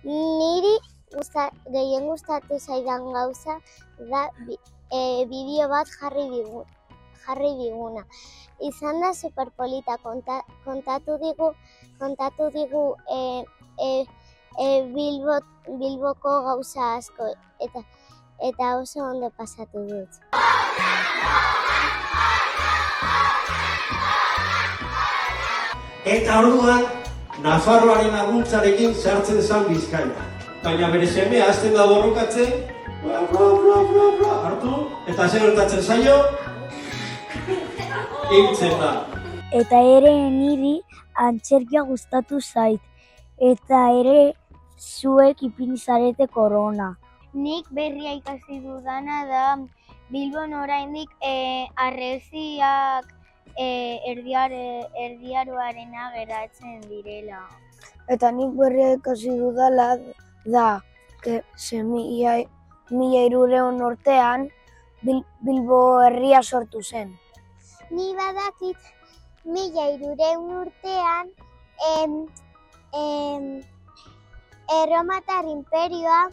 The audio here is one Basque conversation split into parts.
Niri gehien gustatu zaidan gauza da bideo bat jarri diguna. Izan da superpolita, kontatu digu Bilboko gauza asko eta oso ondo pasatu dut. Eta orduan, Nafarroaren laguntzarekin sartzen zen Bizkaia. Baina bere semea hasten da borrokatzen, hartu, eta zer gertatzen zaio, hiltzen da. Eta ere niri antzerkia gustatu zait, eta ere zuek ipini zarete korona. Nik berria ikasi dudana da Bilbon oraindik harresiak erdiaroarena geratzen direla. Eta nik berria ikasi dudala da, mila 300 urtean Bilbo herria sortu zen. Ni badakit 1300 urtean Erromatar inperioa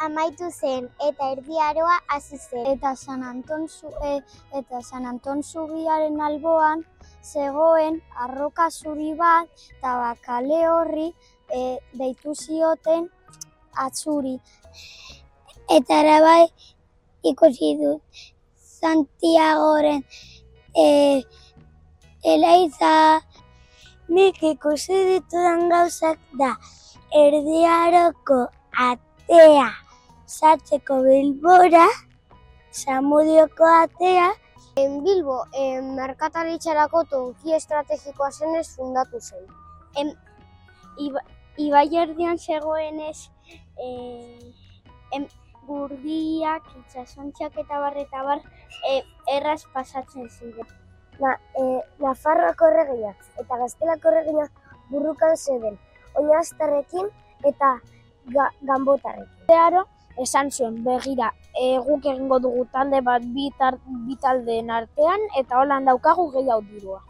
amaitu zen eta erdiaroa hasi zen. Eta San Anton zubiaren alboan zegoen arroka zuri bat eta bakale horri deitu zioten atzuri. Eta arabai ikusi dut Santiagoren elaiza. Nik ikusi ditudan gauzak da erdiaroko atea sartzeko Bilbora, Zamudioko atea. Bilbo merkataritzarako toki estrategikoa zenez fundatu zen. Ibai erdian zegoenez gurdiak, itsasontziak eta bar erraz pasatzen ziren. Nafarroako erreginak eta Gaztelako erreginak burrukan zeuden, oinaztarrekin eta ganbotarrekin. Zeharo esan zuen, begira, guk egingo dugu talde bat bi taldeen artean eta holan daukagu gehiago dirua.